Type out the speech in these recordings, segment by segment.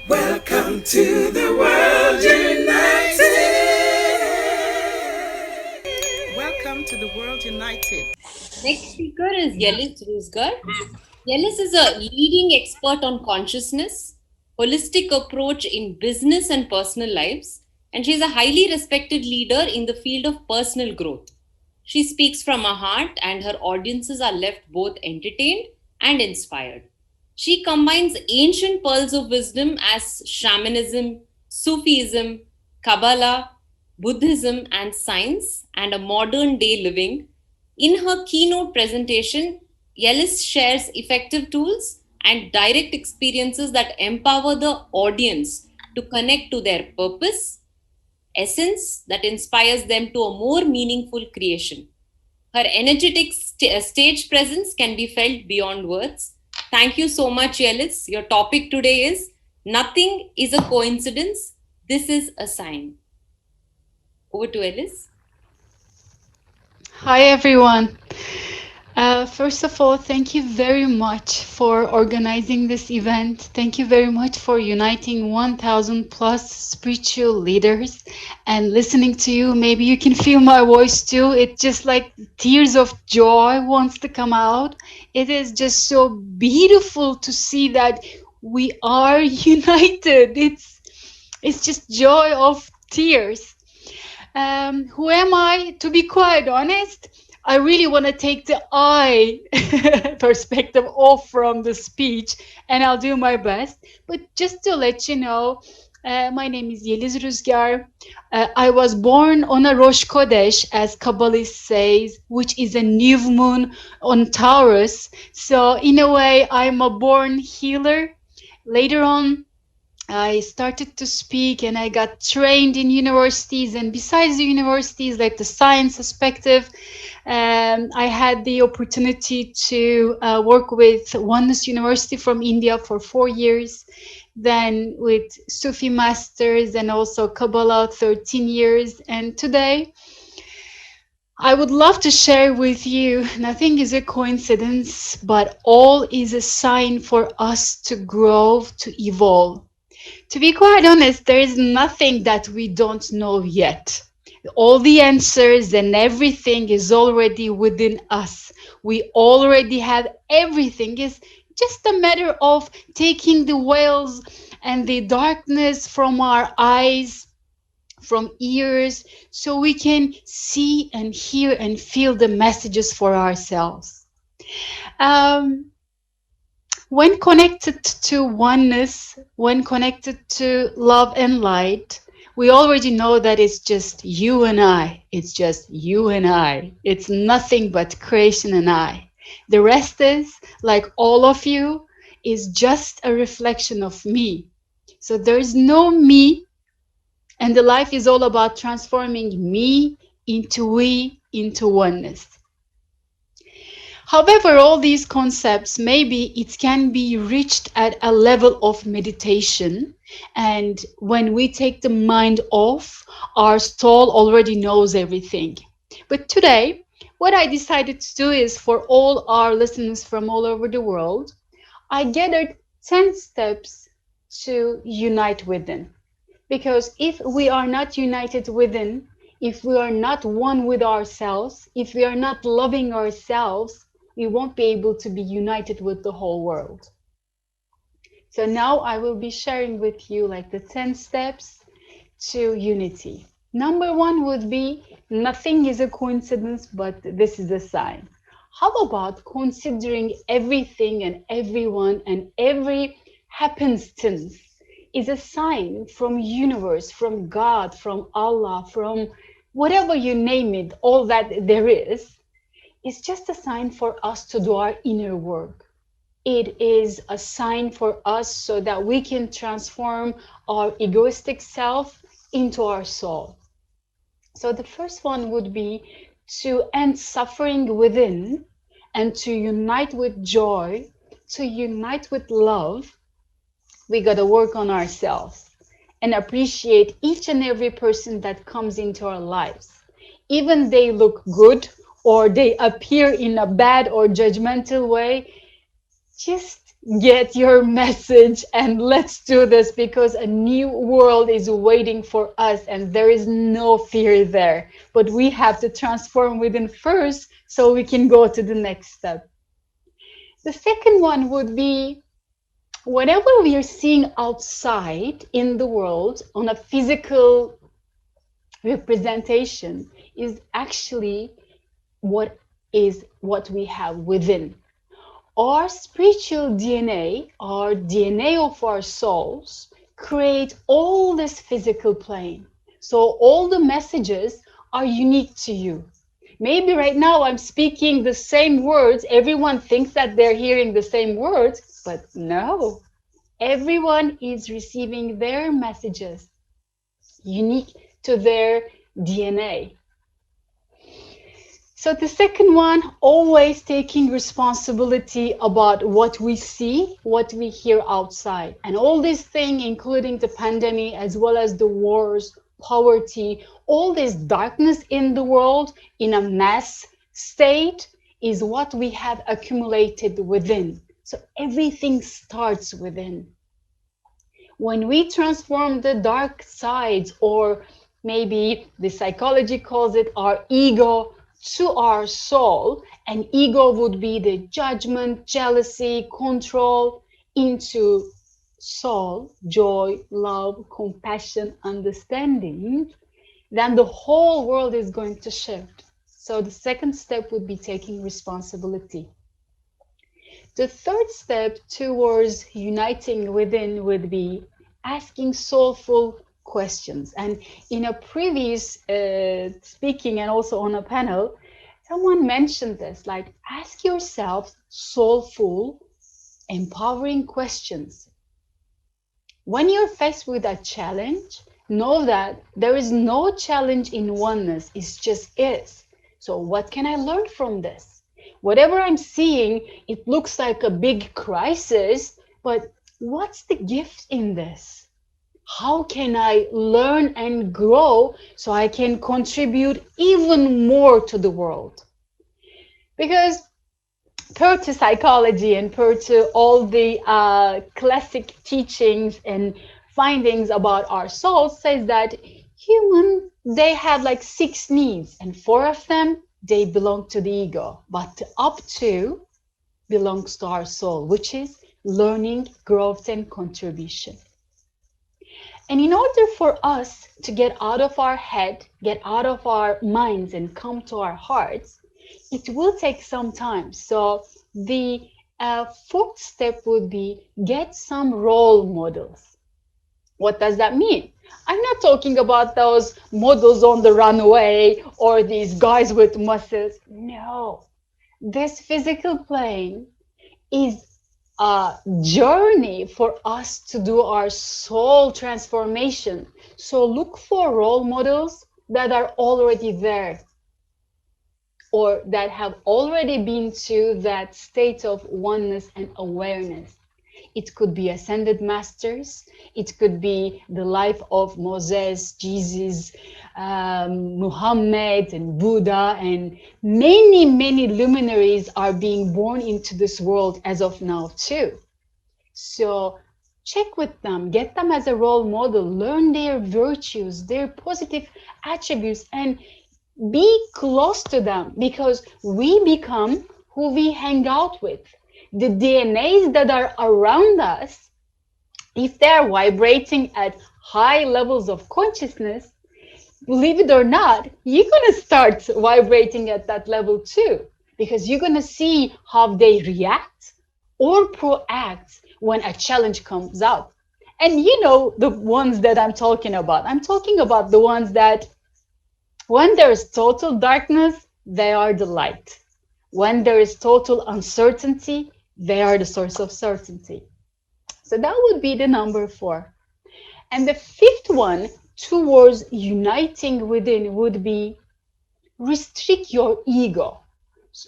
Welcome to the world united. Welcome to the world united. Next speaker is Yeliz Ruzgar. Yeliz is a leading expert on consciousness, holistic approach in business and personal lives, and she is a highly respected leader in the field of personal growth. She speaks from her heart, and her audiences are left both entertained and inspired. She combines ancient pearls of wisdom as shamanism, Sufism, Kabbalah, Buddhism, and science, and a modern day living. In her keynote presentation, Yeliz shares effective tools and direct experiences that empower the audience to connect to their purpose, essence that inspires them to a more meaningful creation. Her energetic stage presence can be felt beyond words. Thank you so much, Yeliz. Your topic today is Nothing is a Coincidence. This is a Sign. Over to Yeliz. Hi, everyone. First of all, thank you very much for organizing this event. Thank you very much for uniting 1,000 plus spiritual leaders and listening to you. Maybe you can feel my voice too. It's just like tears of joy wants to come out. It is just so beautiful to see that we are united. It's just joy of tears. Who am I? To be quite honest, I really want to take the I perspective off from the speech, and I'll do my best. But just to let you know, my name is Yeliz Ruzgar. I was born on a Rosh Chodesh, as Kabbalist says, which is a new moon on Taurus. So in a way, I'm a born healer. Later on, I started to speak and I got trained in universities, and besides the universities, like the science perspective, I had the opportunity to work with Oneness University from India for 4 years, then with Sufi masters and also Kabbalah 13 years. And today I would love to share with you, nothing is a coincidence, but all is a sign for us to grow, to evolve. To be quite honest, there is nothing that we don't know yet. All the answers and everything is already within us. We already have everything. It's just a matter of taking the veils and the darkness from our eyes, from ears, so we can see and hear and feel the messages for ourselves. When connected to oneness, when connected to love and light, we already know that it's just you and I. It's just you and I. It's nothing but creation and I. The rest is, like all of you, is just a reflection of me. So there's no me, and the life is all about transforming me into we, into oneness. However, all these concepts, maybe it can be reached at a level of meditation. And when we take the mind off, our soul already knows everything. But today, what I decided to do is, for all our listeners from all over the world, I gathered 10 steps to unite within. Because if we are not united within, if we are not one with ourselves, if we are not loving ourselves, we won't be able to be united with the whole world. So now I will be sharing with you like the 10 steps to unity. Number 1 would be, nothing is a coincidence, but this is a sign. How about considering everything and everyone and every happenstance is a sign from universe, from God, from Allah, from whatever you name it, all that there is. It's just a sign for us to do our inner work. It is a sign for us so that we can transform our egoistic self into our soul. So the first one would be to end suffering within and to unite with joy, to unite with love. We got to work on ourselves and appreciate each and every person that comes into our lives. Even they look good, or they appear in a bad or judgmental way, just get your message and let's do this, because a new world is waiting for us and there is no fear there. But we have to transform within first so we can go to the next step. The second one would be, whatever we are seeing outside in the world on a physical representation is actually what we have within. Our spiritual DNA, our DNA of our souls, create all this physical plane. So all the messages are unique to you. Maybe right now I'm speaking the same words. Everyone thinks that they're hearing the same words, but no. Everyone is receiving their messages unique to their DNA. So the second one, always taking responsibility about what we see, what we hear outside. And all these things, including the pandemic, as well as the wars, poverty, all this darkness in the world in a mass state is what we have accumulated within. So everything starts within. When we transform the dark sides, or maybe the psychology calls it our ego, to our soul, and ego would be the judgment, jealousy, control, into soul, joy, love, compassion, understanding, then the whole world is going to shift. So the second step would be taking responsibility. The third step towards uniting within would be asking soulful questions. And in a previous speaking and also on a panel, someone mentioned this, like, ask yourself soulful, empowering questions. When you're faced with a challenge, know that there is no challenge in oneness, it just is. So what can I learn from this? Whatever I'm seeing, it looks like a big crisis, but what's the gift in this? How can I learn and grow so I can contribute even more to the world? Because per to psychology and per to all the classic teachings and findings about our souls says that human, they have like 6 needs, and 4 of them, they belong to the ego, but up to belongs to our soul, which is learning, growth, and contribution. And in order for us to get out of our head, get out of our minds, and come to our hearts, it will take some time. So the fourth step would be get some role models. What does that mean? I'm not talking about those models on the runway or these guys with muscles. No, this physical plane is a journey for us to do our soul transformation. So look for role models that are already there, or that have already been to that state of oneness and awareness. It could be ascended masters. It could be the life of Moses, Jesus, Muhammad, and Buddha, and many, many luminaries are being born into this world as of now too. So check with them, get them as a role model, learn their virtues, their positive attributes, and be close to them, because we become who we hang out with. The DNAs that are around us, if they're vibrating at high levels of consciousness, believe it or not, you're going to start vibrating at that level too, because you're going to see how they react or proact when a challenge comes up. And you know the ones that I'm talking about. I'm talking about the ones that when there is total darkness, they are the light. When there is total uncertainty, they are the source of certainty. So that would be the number 4. And the 5th one towards uniting within would be restrict your ego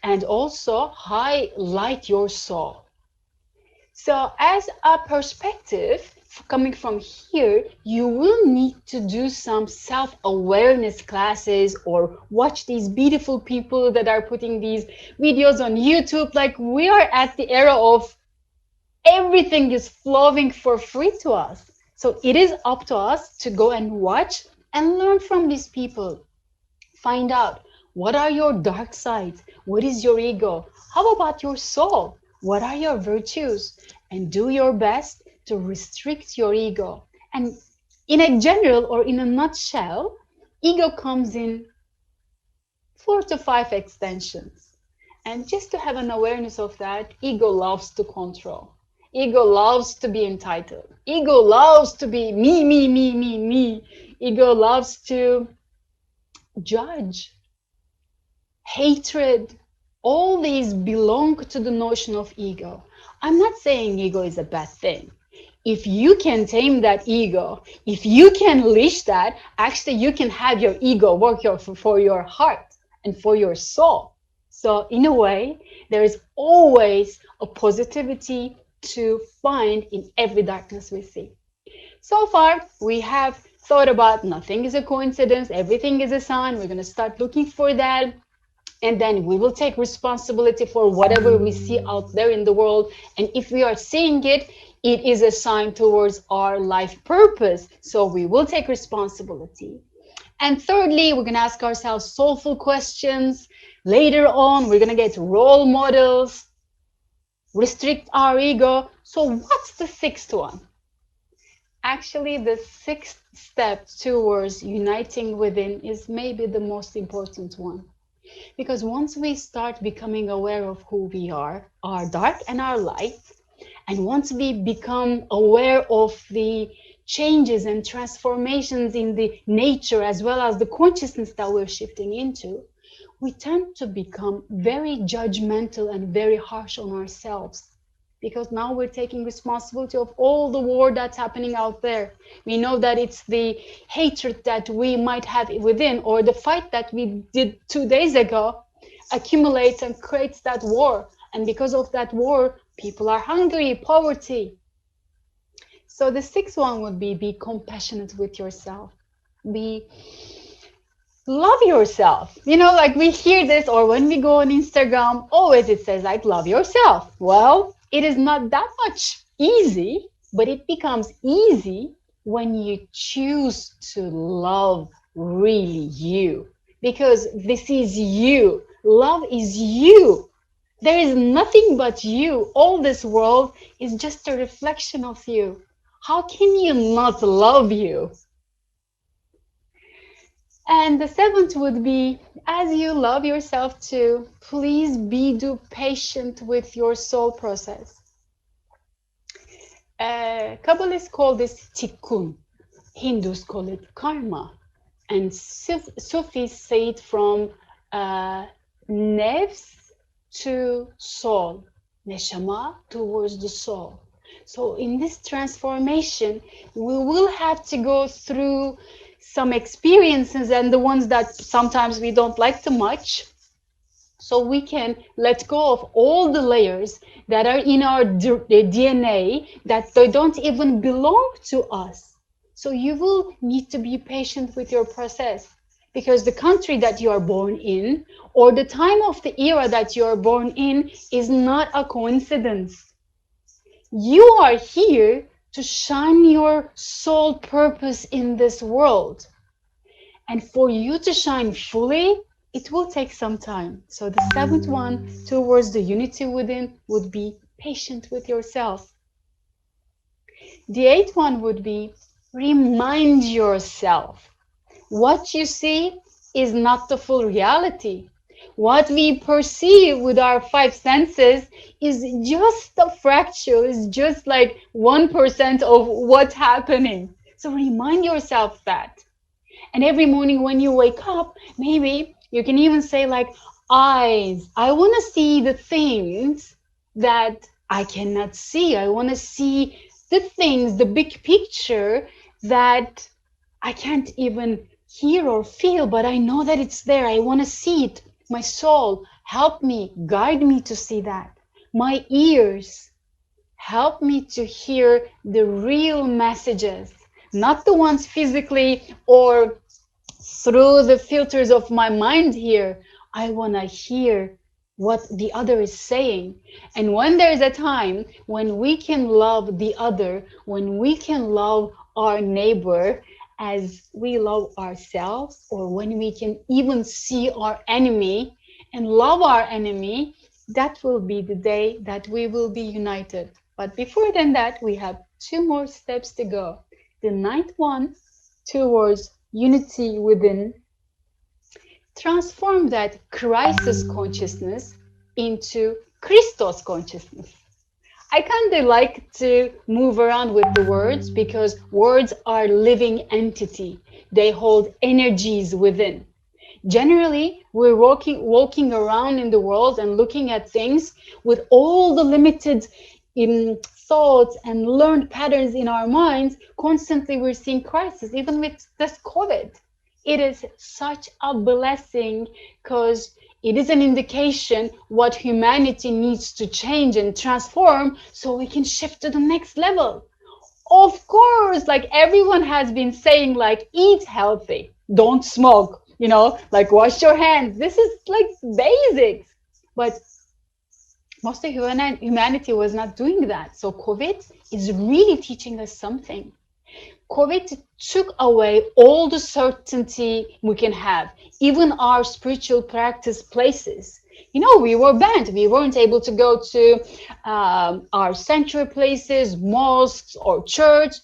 and also highlight your soul. So as a perspective, coming from here, you will need to do some self-awareness classes or watch these beautiful people that are putting these videos on YouTube. Like, we are at the era of Everything is flowing for free to us. So it is up to us to go and watch and learn from these people. Find out, what are your dark sides? What is your ego? How about your soul? What are your virtues? And do your best to restrict your ego. And in a general or in a nutshell, ego comes in 4 to 5 extensions. And just to have an awareness of that, ego loves to control. Ego loves to be entitled. Ego loves to be me, me, me, me, me. Ego loves to judge, hatred. All these belong to the notion of ego. I'm not saying ego is a bad thing. If you can tame that ego, if you can leash that, actually you can have your ego work for your heart and for your soul. So in a way, there is always a positivity to find in every darkness we see. So far, we have thought about nothing is a coincidence, everything is a sign. We're going to start looking for that. And then we will take responsibility for whatever we see out there in the world. And if we are seeing it, it is a sign towards our life purpose. So we will take responsibility. And thirdly, we're going to ask ourselves soulful questions. Later on, we're going to get role models, restrict our ego. So what's the sixth one? Actually, the sixth step towards uniting within is maybe the most important one. Because once we start becoming aware of who we are, our dark and our light, and once we become aware of the changes and transformations in the nature as well as the consciousness that we're shifting into, we tend to become very judgmental and very harsh on ourselves. Because now we're taking responsibility of all the war that's happening out there. We know that it's the hatred that we might have within, or the fight that we did 2 days ago accumulates and creates that war. And because of that war, people are hungry, poverty. So the sixth one would be compassionate with yourself. Love yourself. You know, like we hear this, or when we go on Instagram, always it says like, love yourself. Well, it is not that much easy, but it becomes easy when you choose to love really you, because this is you. Love is you. There is nothing but you. All this world is just a reflection of you. How can you not love you? And the seventh would be, as you love yourself too, please do patient with your soul process. Kabbalists call this tikkun. Hindus call it karma. And Sufis say it from nefs to soul, neshama towards the soul. So in this transformation, we will have to go through some experiences, and the ones that sometimes we don't like too much, so we can let go of all the layers that are in our DNA that they don't even belong to us. So you will need to be patient with your process, because the country that you are born in, or the time of the era that you are born in, is not a coincidence. You are here to shine your soul purpose in this world. And for you to shine fully, it will take some time. So the seventh one towards the unity within would be patient with yourself. The eighth one would be remind yourself. What you see is not the full reality. What we perceive with our 5 senses is just a fraction, is just like 1% of what's happening. So remind yourself that. And every morning when you wake up, maybe you can even say like, eyes, I want to see the things that I cannot see. I want to see the things, the big picture that I can't even hear or feel, but I know that it's there. I want to see it. My soul, help me, guide me to see that. My ears, help me to hear the real messages, not the ones physically or through the filters of my mind here. I want to hear what the other is saying. And when there's a time when we can love the other, when we can love our neighbor as we love ourselves, or when we can even see our enemy and love our enemy, that will be the day that we will be united. But before than that, we have two more steps to go. The ninth one, towards unity within, transform that crisis consciousness into Christos consciousness. I kind of like to move around with the words because words are living entity. They hold energies within. Generally, we're walking around in the world and looking at things with all the limited thoughts and learned patterns in our minds. Constantly, we're seeing crisis, even with this COVID. It is such a blessing because it is an indication what humanity needs to change and transform so we can shift to the next level. Of course, like everyone has been saying, like eat healthy, don't smoke, like wash your hands. This is like basics. But most of humanity was not doing that. So COVID is really teaching us something. COVID took away all the certainty we can have, even our spiritual practice places. We were banned. We weren't able to go to our sanctuary places, mosques, or church.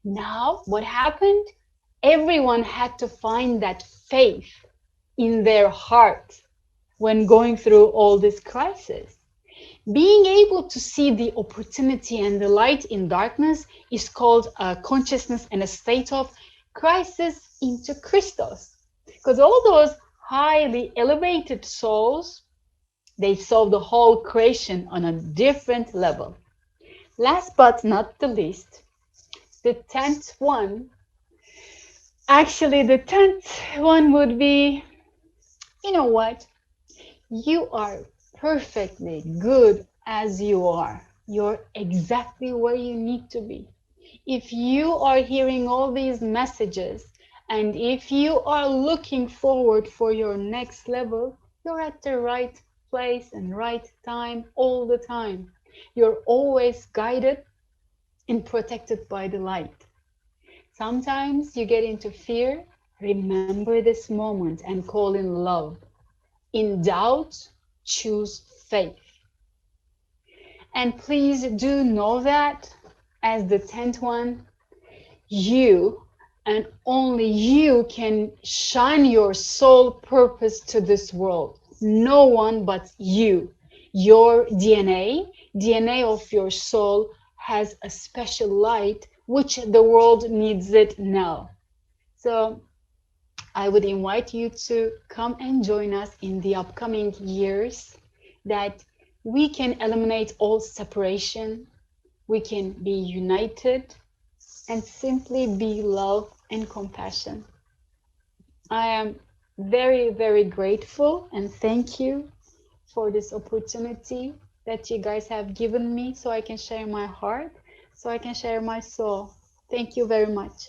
Now, what happened? Everyone had to find that faith in their heart when going through all this crisis. Being able to see the opportunity and the light in darkness is called a consciousness and a state of crisis into Christos. Because all those highly elevated souls, they saw the whole creation on a different level. Last but not the least, the 10th one. Actually, the 10th one would be, you know what? You are perfectly good as you are. You're exactly where you need to be. If you are hearing all these messages and if you are looking forward for your next level, you're at the right place and right time all the time. You're always guided and protected by the light. Sometimes you get into fear. Remember this moment and call in love. In doubt, choose faith. And please do know that as the 10th one, you and only you can shine your soul purpose to this world. No one but you. Your DNA of your soul has a special light which the world needs it now. So I would invite you to come and join us in the upcoming years, that we can eliminate all separation, we can be united, and simply be love and compassion. I am very, very grateful and thank you for this opportunity that you guys have given me so I can share my heart, so I can share my soul. Thank you very much.